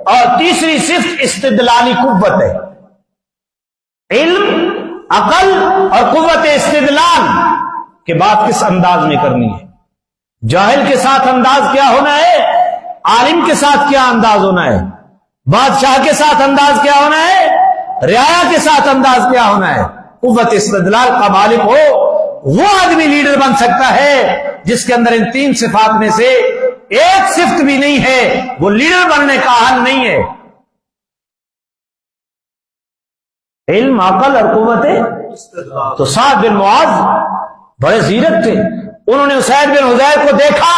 اور تیسری صفت استدلالی قوت ہے. علم, عقل اور قوت استدلال کہ بات کس انداز میں کرنی ہے. جاہل کے ساتھ انداز کیا ہونا ہے, عالم کے ساتھ کیا انداز ہونا ہے, بادشاہ کے ساتھ انداز کیا ہونا ہے, رعایا کے ساتھ انداز کیا ہونا ہے. قوت استدلال کا مالک ہو وہ آدمی لیڈر بن سکتا ہے جس کے اندر ان تین صفات میں سے ایک صفت بھی نہیں ہے, وہ لیڈر بننے کا حل نہیں ہے. علم, عقل اور قوت استدلال. تو سعد بن معاذ بڑے زیرک تھے. انہوں نے اسید بن حضیر کو دیکھا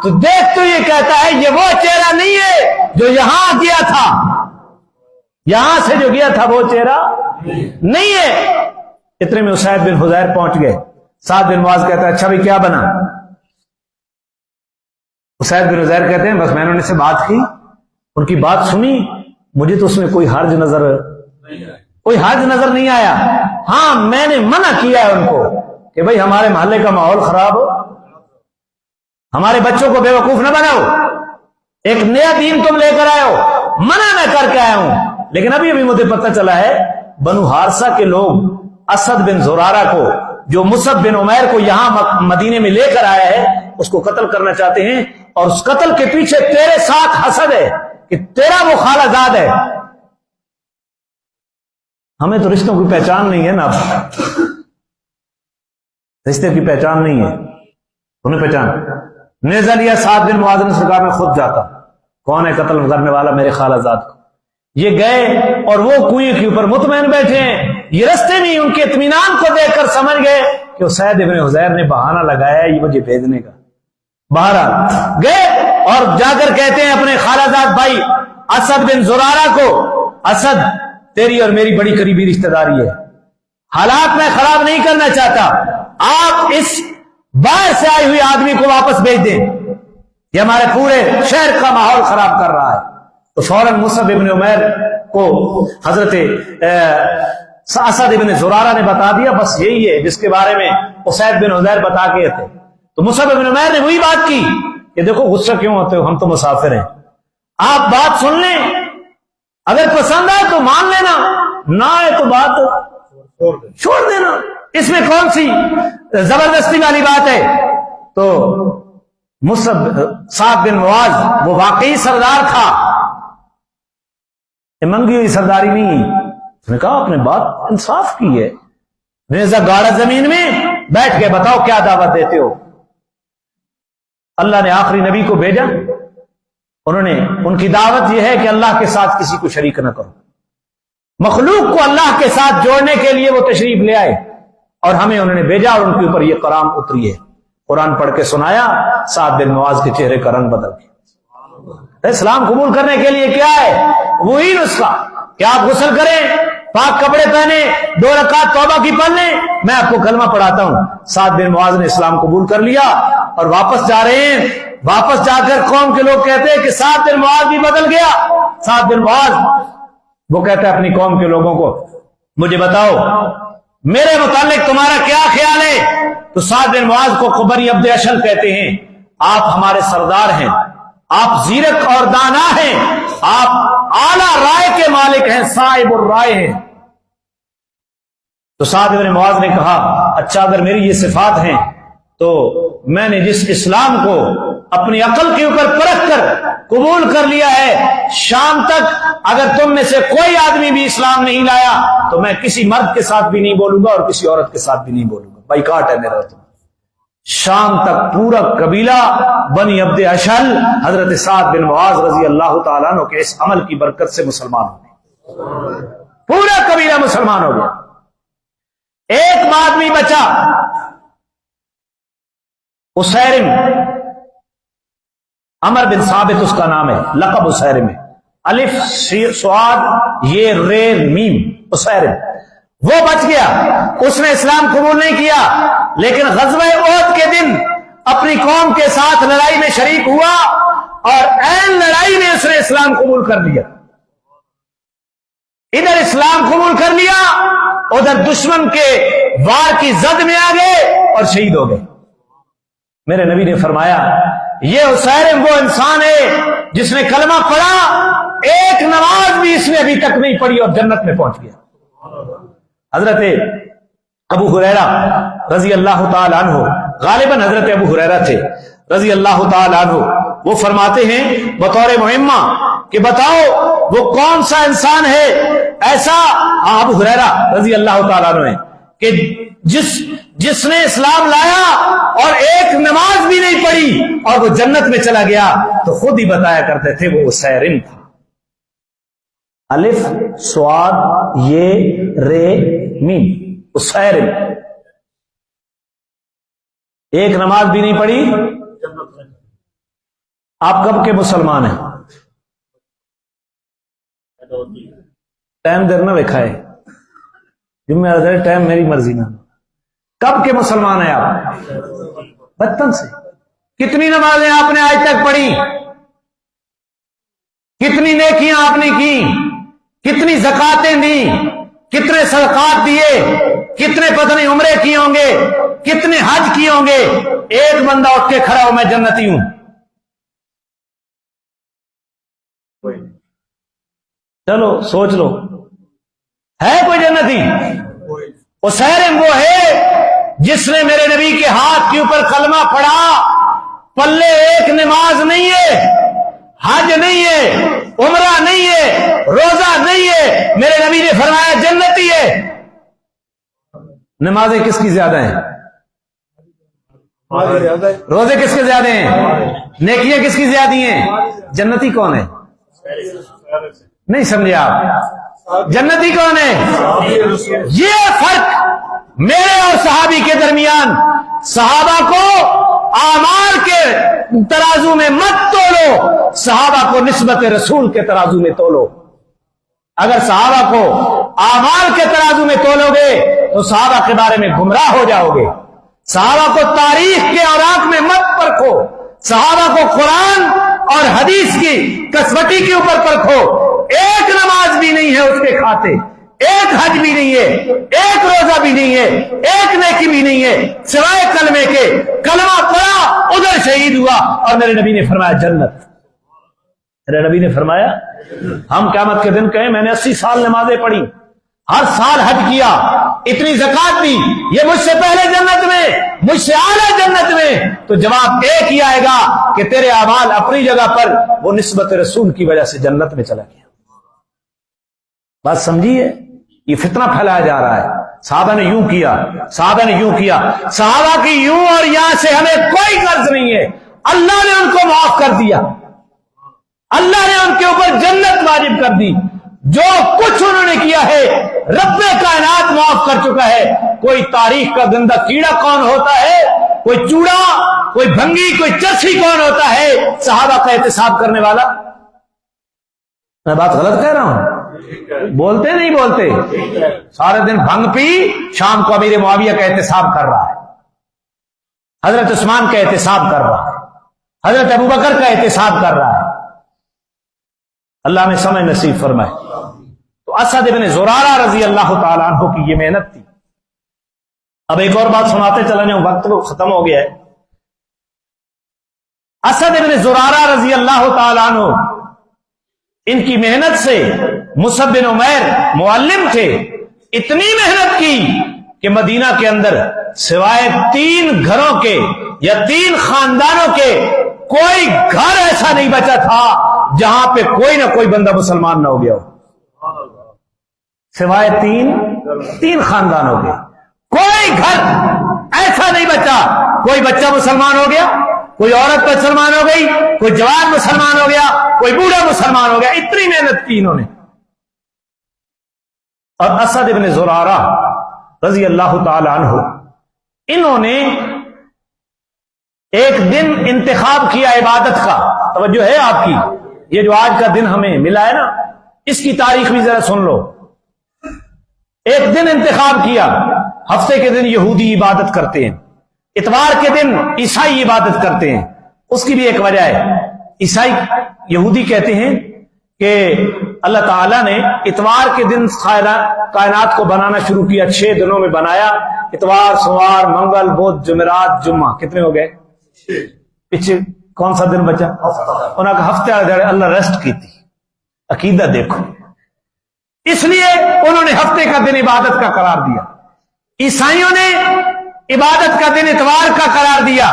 تو دیکھ تو یہ کہتا ہے یہ وہ چہرہ نہیں ہے جو یہاں گیا تھا, یہاں سے جو گیا تھا وہ چہرہ نہیں ہے. اتنے میں اسید بن حضیر پہنچ گئے. سعد بن معاذ کہتا ہے اچھا بھی کیا بنا؟ اسید بن حضیر کہتے ہیں بس میں نے ان سے بات کی, ان کی بات سنی, مجھے تو اس میں کوئی حرج نظر نہیں آیا. ہاں میں نے منع کیا ہے ان کو کہ بھئی ہمارے محلے کا ماحول خراب ہو, ہمارے بچوں کو بے وقوف نہ بناؤ, ایک نیا دین تم لے کر آئے ہو, منع میں کر کے آیا ہوں. لیکن ابھی مجھے پتہ چلا ہے بنو حارثہ کے لوگ اسد بن زرارہ کو, جو مصعب بن عمیر کو یہاں مدینے میں لے کر آیا ہے, اس کو قتل کرنا چاہتے ہیں, اور اس قتل کے پیچھے تیرے ساتھ حسد ہے کہ تیرا وہ خالہ زاد ہے. ہمیں تو رشتوں کی پہچان نہیں ہے نا, رشتے کی پہچان نہیں ہے, انہیں پہچان. نیزہ لیا سعد بن معاذ نے سرکار میں خود جاتا, کون ہے قتل کرنے والا میرے خالہ زاد کو. یہ گئے اور وہ کنویں کے اوپر مطمئن بیٹھے ہیں. یہ رستے میں ان کے اطمینان کو دیکھ کر سمجھ گئے کہ اسید بن حضیر نے بہانہ لگایا ہے یہ مجھے بھیجنے کا. بہرحال گئے اور جا کر کہتے ہیں اپنے خالہ زاد بھائی اسد بن زرارہ کو, اسد تیری اور میری بڑی قریبی رشتہ داری ہے, حالات میں خراب نہیں کرنا چاہتا, آپ اس باہر سے آئے ہوئے آدمی کو واپس بھیج دیں, یہ ہمارے پورے شہر کا ماحول خراب کر رہا ہے. تو فوراً مصعب بن عمیر کو حضرت اسد بن زرارہ نے بتا دیا بس یہی ہے جس کے بارے میں اسید بن حضیر بتا کے تھے. تو مصعب بن عمیر نے وہی بات کی کہ دیکھو غصہ کیوں ہوتے ہو, ہم تو مسافر ہیں, آپ بات سن لیں, اگر پسند آئے تو مان لینا, نہ آئے تو بات چھوڑ دینا, اس میں کون سی زبردستی والی بات ہے. تو مصعب سعد بن معاذ وہ واقعی سردار تھا, یہ منگی ہوئی سرداری نہیں. اس نے کہا آپ نے بات انصاف کی ہے, نیزہ گاڑا زمین میں بیٹھ کے بتاؤ کیا دعوت دیتے ہو. اللہ نے آخری نبی کو بھیجا, انہوں نے ان کی دعوت یہ ہے کہ اللہ کے ساتھ کسی کو شریک نہ کرو, مخلوق کو اللہ کے ساتھ جوڑنے کے لیے وہ تشریف لے آئے, اور ہمیں انہوں نے بھیجا اور ان کے اوپر یہ قرآن اتری ہے. قرآن پڑھ کے سنایا, سعد بن معاذ کے چہرے کا رنگ بدل گیا. اسلام قبول کرنے کے لیے کیا ہے, وہی نسخہ کہ آپ غسل کریں, پاک کپڑے پہنے, 2 رکعت توبہ کی پڑھ لیں, میں آپ کو کلمہ پڑھاتا ہوں. سعد بن معاذ نے اسلام قبول کر لیا اور واپس جا رہے ہیں. واپس جا کر قوم کے لوگ کہتے ہیں کہ سعد بن معاذ بھی بدل گیا. سعد بن معاذ وہ کہتا ہے اپنی قوم کے لوگوں کو مجھے بتاؤ میرے متعلق تمہارا کیا خیال ہے. تو سعد بن معاذ کو قبری عبد اشل کہتے ہیں, آپ ہمارے سردار ہیں, آپ زیرک اور دانا ہیں, آپ اعلی رائے کے مالک ہیں, صاحب الرائے ہیں. تو سعد بن معاذ نے کہا اچھا اگر میری یہ صفات ہیں تو میں نے جس اسلام کو اپنی عقل کے اوپر پرکھ کر قبول کر لیا ہے, شام تک اگر تم میں سے کوئی آدمی بھی اسلام نہیں لایا تو میں کسی مرد کے ساتھ بھی نہیں بولوں گا اور کسی عورت کے ساتھ بھی نہیں بولوں گا, بائیکاٹ ہے میرا. شام تک پورا قبیلہ بنی عبد اشل حضرت سعد بن معاذ رضی اللہ تعالیٰ عنہ کے اس عمل کی برکت سے مسلمان ہو گئے, پورا قبیلہ مسلمان ہو گیا. ایک آدمی بچا, اسیرم, عمر بن ثابت اس کا نام ہے, لقب اسیرم ہے, الف سواد یہ رے میم, اسیرم. وہ بچ گیا, اس نے اسلام قبول نہیں کیا, لیکن غزوہ احد کے دن اپنی قوم کے ساتھ لڑائی میں شریک ہوا اور عین لڑائی میں اس نے اسلام قبول کر لیا. ادھر اسلام قبول کر لیا, ادھر دشمن کے وار کی زد میں آ گئے اور شہید ہو گئے. میرے نبی نے فرمایا یہ اسیرم وہ انسان ہے جس نے کلمہ پڑھا، ایک نماز بھی اس نے ابھی تک نہیں پڑھی اور جنت میں پہنچ گیا۔ حضرت ابو ہریرہ رضی اللہ تعالی عنہ، غالباً حضرت ابو ہریرہ تھے رضی اللہ تعالی عنہ، وہ فرماتے ہیں بطور مہمہ کہ بتاؤ وہ کون سا انسان ہے ایسا، ابو ہریرہ رضی اللہ تعالی عنہ کہ جس نے اسلام لایا اور ایک نماز بھی نہیں پڑھی اور وہ جنت میں چلا گیا، تو خود ہی بتایا کرتے تھے وہ اسیرم تھا۔ الف صاد یہ رے میم، اسیرم، ایک نماز بھی نہیں پڑھی۔ آپ کب کے مسلمان ہیں؟ ٹائم دینا ویکھا ہے جمعہ ٹائم میری مرضی نہ، کب کے مسلمان ہیں آپ؟ بچپن سے۔ کتنی نمازیں آپ نے آج تک پڑھی؟ کتنی نیکیاں آپ نے کی؟ کتنی زکاتیں دی؟ کتنے صدقات دیے؟ کتنے پتہ نہیں عمرے کیے ہوں گے؟ کتنے حج کیے ہوں گے؟ ایک بندہ اٹھ کے کھڑا ہو میں جنتی ہوں، چلو سوچ لو، ہے کوئی جنتی؟ اسیرم وہ ہے جس نے میرے نبی کے ہاتھ کے اوپر کلمہ پڑھا، پلے ایک نماز نہیں ہے، حج نہیں ہے، عمرہ نہیں ہے، روزہ نہیں ہے، میرے نبی نے فرمایا جنتی ہے۔ نمازیں کس کی زیادہ ہیں؟ روزے کس کے زیادہ ہیں؟ نیکیاں کس کی زیادہ ہیں؟ جنتی کون ہے؟ نہیں سمجھے آپ؟ جنتی کون ہے؟ یہ فرق میرے اور صحابی کے درمیان، صحابہ کو اعمال کے ترازو میں مت تولو، صحابہ کو نسبت رسول کے ترازو میں تولو۔ اگر صحابہ کو اعمال کے ترازو میں تولو گے تو صحابہ کے بارے میں گمراہ ہو جاؤ گے۔ صحابہ کو تاریخ کے اوراق میں مت پرکھو، صحابہ کو قرآن اور حدیث کی کسوٹی کے اوپر پرکھو۔ ایک نماز بھی نہیں ہے اس کے کھاتے، ایک حج بھی نہیں ہے، ایک روزہ بھی نہیں ہے، ایک نیکی بھی نہیں ہے سوائے کلمے کے۔ کلمہ پڑھا، ادھر شہید ہوا، اور میرے نبی نے فرمایا جنت۔ میرے نبی نے فرمایا ہم قیامت کے دن کہیں میں نے 80 سال نمازیں پڑھی، ہر سال حج کیا، اتنی زکات دی، یہ مجھ سے پہلے جنت میں، مجھ سے اعلیٰ جنت میں، تو جواب ایک ہی آئے گا کہ تیرے اعمال اپنی جگہ پر، وہ نسبت رسول کی وجہ سے جنت میں چلا گیا۔ بات سمجھیے، یہ فتنہ پھیلایا جا رہا ہے، صحابہ نے یوں کیا، صحابہ نے یوں کیا، صحابہ کی یوں اور یہاں سے ہمیں کوئی غرض نہیں ہے۔ اللہ نے ان کو معاف کر دیا، اللہ نے ان کے اوپر جنت واجب کر دی، جو کچھ انہوں نے کیا ہے رب کائنات معاف کر چکا ہے۔ کوئی تاریخ کا گندا کیڑا کون ہوتا ہے، کوئی چوڑا، کوئی بھنگی، کوئی چرسی کون ہوتا ہے صحابہ کا احتساب کرنے والا؟ میں بات غلط کہہ رہا ہوں؟ بولتے نہیں بولتے؟ سارے دن بھنگ پی، شام کو امیر معاویہ کا احتساب کر رہا ہے، حضرت عثمان کا احتساب کر رہا ہے، حضرت ابوبکر کا احتساب کر رہا ہے۔ اللہ میں سمجھ نصیب فرمائے۔ تو اسد ابن زرارہ رضی اللہ تعالیٰ عنہ کی یہ محنت تھی۔ اب ایک اور بات سناتے چلا جاؤں، وقت ختم ہو گیا ہے۔ اسد ابن زرارہ رضی اللہ تعالیٰ عنہ، ان کی محنت سے مصعب بن عمیر معلم تھے، اتنی محنت کی کہ مدینہ کے اندر سوائے 3 گھروں کے یا 3 خاندانوں کے کوئی گھر ایسا نہیں بچا تھا جہاں پہ کوئی نہ کوئی بندہ مسلمان نہ ہو گیا ہو، سوائے 3 خاندانوں کے کوئی گھر ایسا نہیں بچا۔ کوئی بچہ مسلمان ہو گیا، کوئی عورت مسلمان ہو گئی، کوئی جوان مسلمان ہو گیا، کوئی بوڑھا مسلمان ہو گیا، اتنی محنت کی انہوں نے۔ اور اسد ابن زرارہ رضی اللہ تعالی عنہ، انہوں نے ایک دن انتخاب کیا عبادت کا، توجہ ہے آپ کی، یہ جو آج کا دن ہمیں ملا ہے نا، اس کی تاریخ بھی ذرا سن لو۔ ایک دن انتخاب کیا، ہفتے کے دن یہودی عبادت کرتے ہیں، اتوار کے دن عیسائی عبادت کرتے ہیں۔ اس کی بھی ایک وجہ ہے، عیسائی یہودی کہتے ہیں کہ اللہ تعالیٰ نے اتوار کے دن کائنات کو بنانا شروع کیا، 6 دنوں میں بنایا، اتوار، سوار، منگل، بدھ، جمعرات، جمعہ، کتنے ہو گئے؟ پیچھے کون سا دن بچا؟ انہوں نے کہا ہفتے والے دن اللہ ریسٹ کی تھی. عقیدہ دیکھو، اس لیے انہوں نے ہفتے کا دن عبادت کا قرار دیا. عیسائیوں نے عبادت کا دن اتوار کا قرار دیا.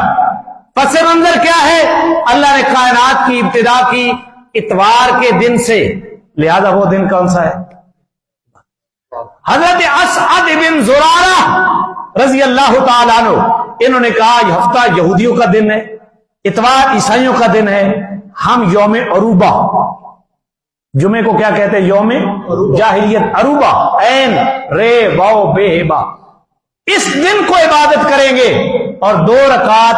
پس منظر کیا ہے؟ اللہ نے کائنات کی ابتدا کی اتوار کے دن سے، لہذا وہ دن کون سا ہے؟ حضرت اسعد بن زرارہ رضی اللہ تعالیٰ عنہ انہوں نے کہا یہ ہفتہ یہودیوں کا دن ہے، اتوار عیسائیوں کا دن ہے، ہم یوم عروبہ، جمعے کو کیا کہتے ہیں؟ یوم جاہلیت، عروبہ عین رے واو بے با، اس دن کو عبادت کریں گے. اور 2 رکعات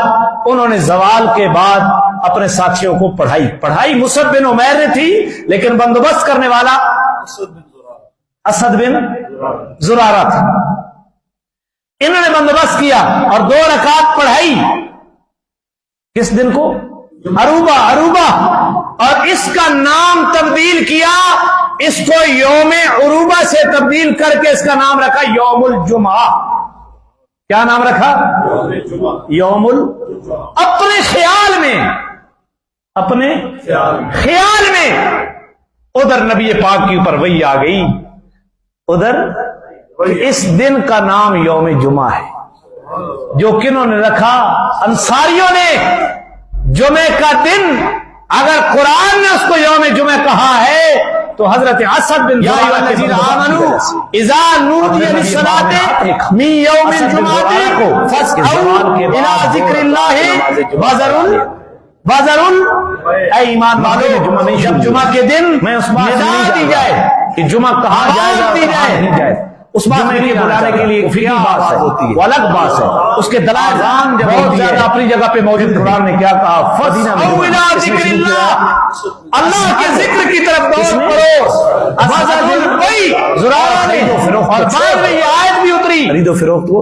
انہوں نے زوال کے بعد اپنے ساتھیوں کو پڑھائی. مصعب بن عمیر نے تھی لیکن بندوبست کرنے والا اسد بن زرارہ تھا. انہوں نے بندوبست کیا اور 2 رکعت پڑھائی. کس دن کو؟ عروبہ. اور اس کا نام تبدیل کیا، اس کو یوم عروبہ سے تبدیل کر کے اس کا نام رکھا یوم الجمعہ. کیا نام رکھا؟ یوم اپنے خیال میں ادھر نبی پاک کے اوپر وحی آ گئی، ادھر اس دن کا نام یوم جمعہ ہے. جو کنہوں نے رکھا؟ انصاریوں نے. جمعے کا دن اگر قرآن نے اس کو یوم جمعہ کہا ہے تو حضرت اسد بن الذین آمنوا اذا نودی للصلاۃ من یوم الجمعہ فاسعوا الی ذکر اللہ وذروا اے ایمان والو، جب جمعہ کے دن ندا دی جائے کہ جمعہ کہا جائے اس بات میں بلانے کے لیے فقہی بات ہوتی ہے، وہ الگ بات ہے. اس کے دلائل بہت زیادہ اپنی جگہ پہ موجود. قرآن نے کیا کہا؟ فاسعوا الی ذکر اللہ، اللہ کے ذکر کی طرف دوڑ پڑو. زرارہ نے اور بعد میں یہ آیت بھی اتری. خرید و فروخت کو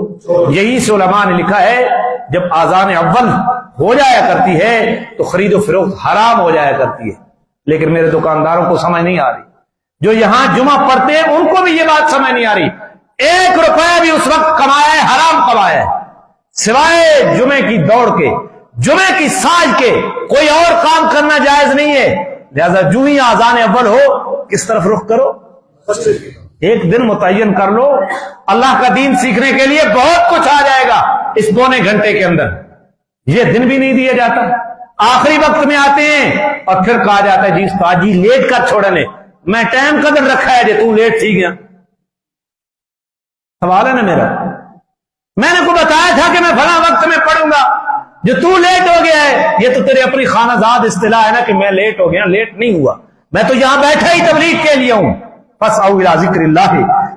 یہی سے علماء نے لکھا ہے جب آذان اول ہو جایا کرتی ہے تو خرید و فروخت حرام ہو جایا کرتی ہے. لیکن میرے دکانداروں کو سمجھ نہیں آ رہی، جو یہاں جمعہ پڑھتے ہیں ان کو بھی یہ بات سمجھ نہیں آ رہی. 1 روپیہ بھی اس وقت کمایا ہے حرام کمایا ہے، سوائے جمعے کی دوڑ کے، جمعے کی ساج کے کوئی اور کام کرنا جائز نہیں ہے. لہذا جو ہی آذان اول ہو کس طرف رخ کرو؟ ایک دن متعین کر لو. اللہ کا دین سیکھنے کے لیے بہت کچھ آ جائے گا اس پونے گھنٹے کے اندر. یہ دن بھی نہیں دیا جاتا، آخری وقت میں آتے ہیں اور پھر کہا جاتا ہے جی استاد جی لیٹ کر چھوڑنے، میں ٹائم قدر رکھا ہے جی تو لیٹ تھی گیا. سوال ہے نا میرا، میں نے کو بتایا تھا کہ میں فلاں وقت میں پڑھوں گا، جو تو لیٹ ہو گیا ہے یہ تو تیرے اپنی خانہ زاد اصطلاح ہے نا کہ میں لیٹ ہو گیا. لیٹ نہیں ہوا، میں تو یہاں بیٹھا ہی تبلیغ کے لیے ہوں. فاسعوا الی ذکر اللہ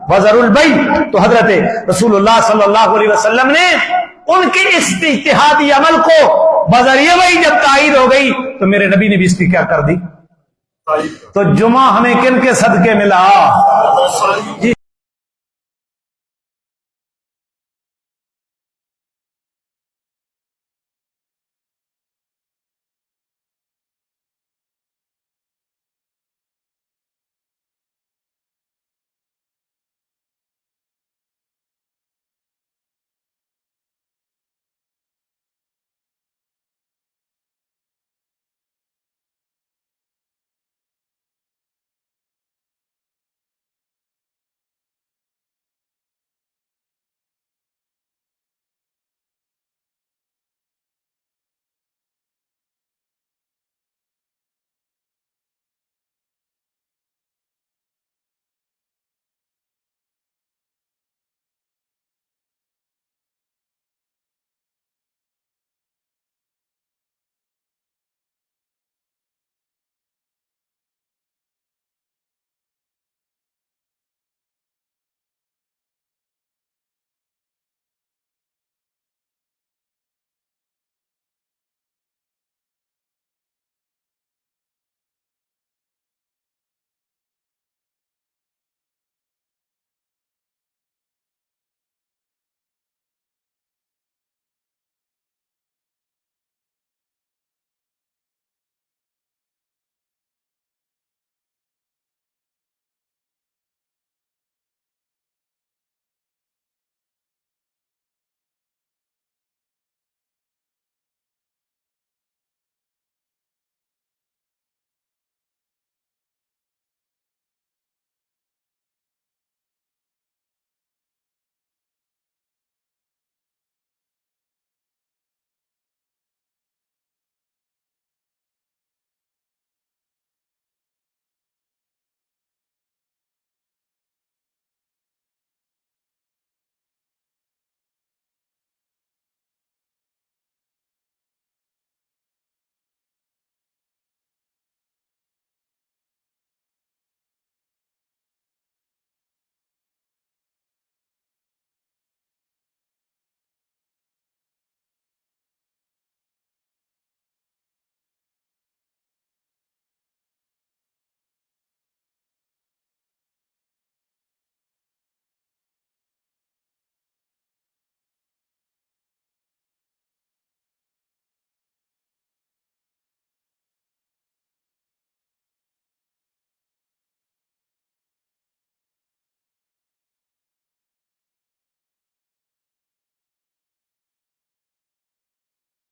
وذروا البیع. تو حضرت رسول اللہ صلی اللہ علیہ وسلم نے ان کے اس اجتہادی عمل کو بذریعہ وہی جب تائید ہو گئی تو میرے نبی نے بھی اس کی کیا کر دی. تو جمعہ ہمیں کن کے صدقے ملا؟